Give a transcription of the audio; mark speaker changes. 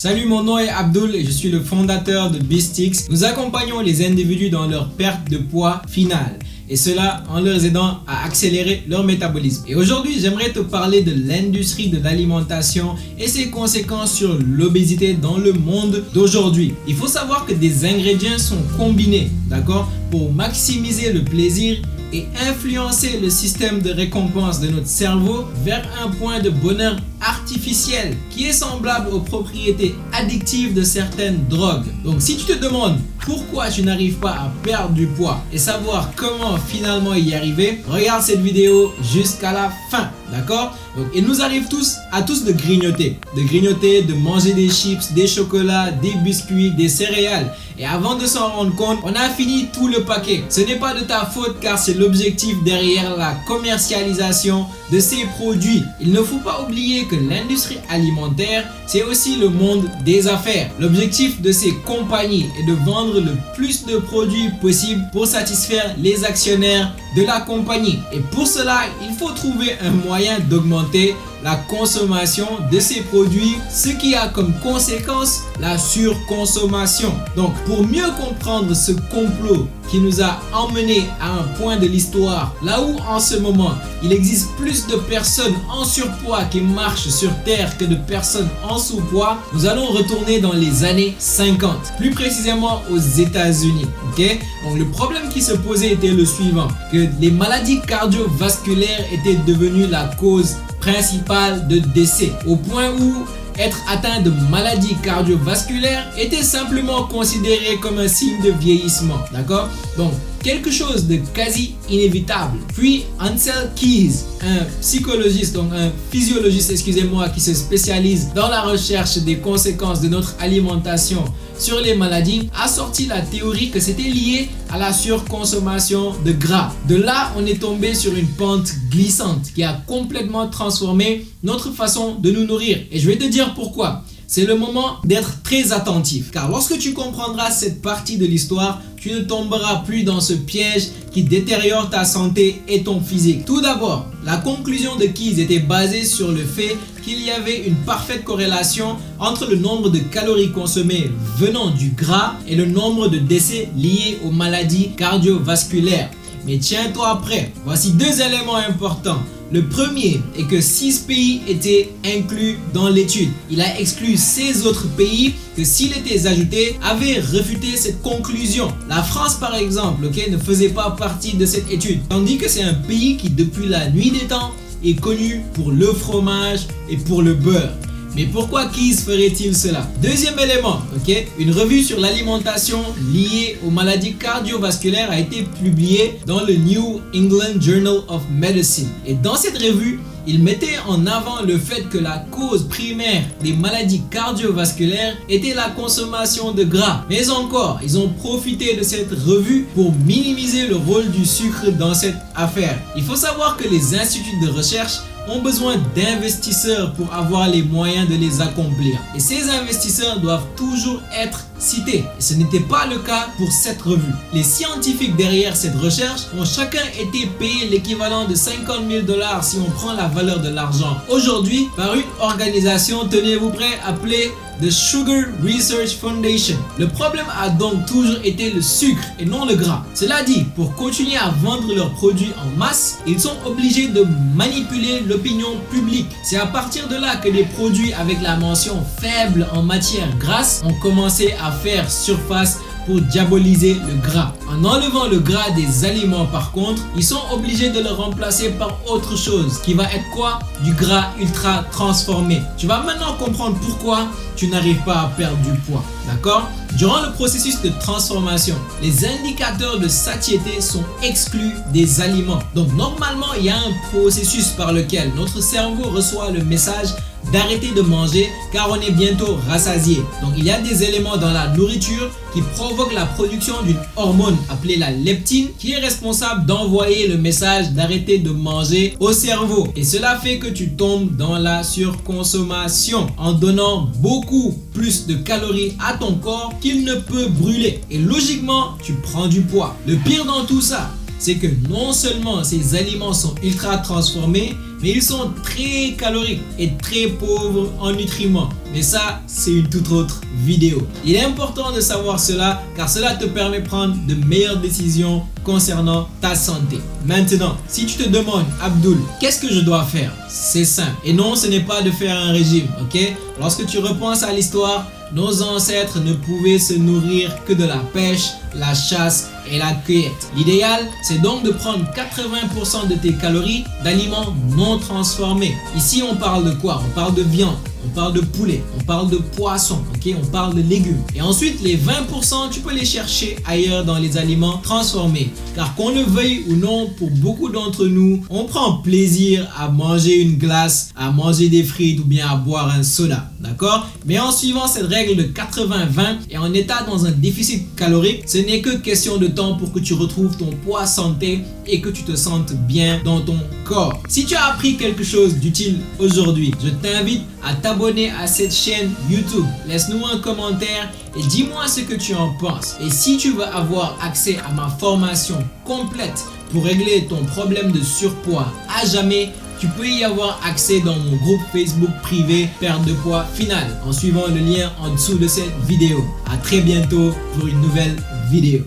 Speaker 1: Salut, mon nom est Abdul et je suis le fondateur de Beastix. Nous accompagnons les individus dans leur perte de poids finale et cela en leur aidant à accélérer leur métabolisme. Et aujourd'hui, j'aimerais te parler de l'industrie de l'alimentation et ses conséquences sur l'obésité dans le monde d'aujourd'hui. Il faut savoir que des ingrédients sont combinés, d'accord, pour maximiser le plaisir et influencer le système de récompense de notre cerveau vers un point de bonheur artificiel qui est semblable aux propriétés addictives de certaines drogues. Donc si tu te demandes pourquoi tu n'arrives pas à perdre du poids et savoir comment finalement y arriver, regarde cette vidéo jusqu'à la fin, d'accord? Donc il nous arrive à tous de grignoter, de manger des chips, des chocolats, des biscuits, des céréales. Et avant de s'en rendre compte, on a fini tout le paquet. Ce n'est pas de ta faute car c'est l'objectif derrière la commercialisation de ces produits. Il ne faut pas oublier que l'industrie alimentaire, c'est aussi le monde des affaires. L'objectif de ces compagnies est de vendre le plus de produits possible pour satisfaire les actionnaires de la compagnie. Et pour cela, il faut trouver un moyen d'augmenter la consommation de ces produits, ce qui a comme conséquence la surconsommation. Donc pour mieux comprendre ce complot qui nous a emmenés à un point de l'histoire, là où en ce moment il existe plus de personnes en surpoids qui marchent sur terre que de personnes en sous-poids, nous allons retourner dans les années 50, plus précisément aux États-Unis. Ok? Donc le problème qui se posait était le suivant, que les maladies cardiovasculaires étaient devenues la cause principale de décès, au point où être atteint de maladies cardiovasculaires était simplement considéré comme un signe de vieillissement, d'accord? Donc quelque chose de quasi inévitable. Puis Ancel Keys, un psychologiste, donc un physiologiste, excusez-moi, qui se spécialise dans la recherche des conséquences de notre alimentation sur les maladies, a sorti la théorie que c'était lié à la surconsommation de gras. De là, on est tombé sur une pente glissante qui a complètement transformé notre façon de nous nourrir. Et je vais te dire pourquoi. C'est le moment d'être très attentif, car lorsque tu comprendras cette partie de l'histoire, tu ne tomberas plus dans ce piège qui détériore ta santé et ton physique. Tout d'abord, la conclusion de Keys était basée sur le fait qu'il y avait une parfaite corrélation entre le nombre de calories consommées venant du gras et le nombre de décès liés aux maladies cardiovasculaires. Mais tiens-toi prêt, voici deux éléments importants. Le premier est que 6 pays étaient inclus dans l'étude. Il a exclu 16 autres pays que s'il était ajouté, avaient refuté cette conclusion. La France par exemple, ne faisait pas partie de cette étude. Tandis que c'est un pays qui depuis la nuit des temps est connu pour le fromage et pour le beurre. Mais pourquoi Keys ferait-il cela? Deuxième élément, une revue sur l'alimentation liée aux maladies cardiovasculaires a été publiée dans le New England Journal of Medicine. Et dans cette revue, il mettait en avant le fait que la cause primaire des maladies cardiovasculaires était la consommation de gras. Mais encore, ils ont profité de cette revue pour minimiser le rôle du sucre dans cette affaire. Il faut savoir que les instituts de recherche ont besoin d'investisseurs pour avoir les moyens de les accomplir. Et ces investisseurs doivent toujours être cités. Et ce n'était pas le cas pour cette revue. Les scientifiques derrière cette recherche ont chacun été payés l'équivalent de 50 000 $ si on prend la valeur de l'argent aujourd'hui par une organisation, tenez-vous prêts, appelée The Sugar Research Foundation. Le problème a donc toujours été le sucre et non le gras. Cela dit, pour continuer à vendre leurs produits en masse, ils sont obligés de manipuler l'opinion publique. C'est à partir de là que les produits avec la mention faible en matière grasse ont commencé à faire surface pour diaboliser le gras. En enlevant le gras des aliments par contre, ils sont obligés de le remplacer par autre chose qui va être quoi? Du gras ultra transformé. Tu vas maintenant comprendre pourquoi tu n'arrives pas à perdre du poids, d'accord? Durant le processus de transformation, les indicateurs de satiété sont exclus des aliments. Donc normalement, il y a un processus par lequel notre cerveau reçoit le message d'arrêter de manger car on est bientôt rassasié. Donc il y a des éléments dans la nourriture qui provoquent la production d'une hormone appelée la leptine qui est responsable d'envoyer le message d'arrêter de manger au cerveau. Et cela fait que tu tombes dans la surconsommation en donnant beaucoup plus de calories à ton corps qu'il ne peut brûler. Et logiquement, tu prends du poids. Le pire dans tout ça, c'est que non seulement ces aliments sont ultra transformés, mais ils sont très caloriques et très pauvres en nutriments. Mais ça, c'est une toute autre vidéo. Il est important de savoir cela car cela te permet de prendre de meilleures décisions concernant ta santé. Maintenant, si tu te demandes, Abdul, qu'est-ce que je dois faire? C'est simple. Et non, ce n'est pas de faire un régime, ok? Lorsque tu repenses à l'histoire, nos ancêtres ne pouvaient se nourrir que de la pêche, la chasse et la cueillette. L'idéal, c'est donc de prendre 80% de tes calories d'aliments non transformés. Ici, on parle de quoi? On parle de viande, on parle de poulet, on parle de poisson, ok? On parle de légumes. Et ensuite, les 20%, tu peux les chercher ailleurs dans les aliments transformés. Car qu'on le veuille ou non, pour beaucoup d'entre nous, on prend plaisir à manger une glace, à manger des frites ou bien à boire un soda, d'accord? Mais en suivant cette règle de 80-20 et en état dans un déficit calorique, ce n'est que question de temps pour que tu retrouves ton poids santé et que tu te sentes bien dans ton corps. Si tu as appris quelque chose d'utile aujourd'hui, je t'invite à t'abonner à cette chaîne YouTube. Laisse-nous un commentaire et dis-moi ce que tu en penses. Et si tu veux avoir accès à ma formation complète pour régler ton problème de surpoids à jamais, tu peux y avoir accès dans mon groupe Facebook privé Perte de poids finale en suivant le lien en dessous de cette vidéo. À très bientôt pour une nouvelle vidéo.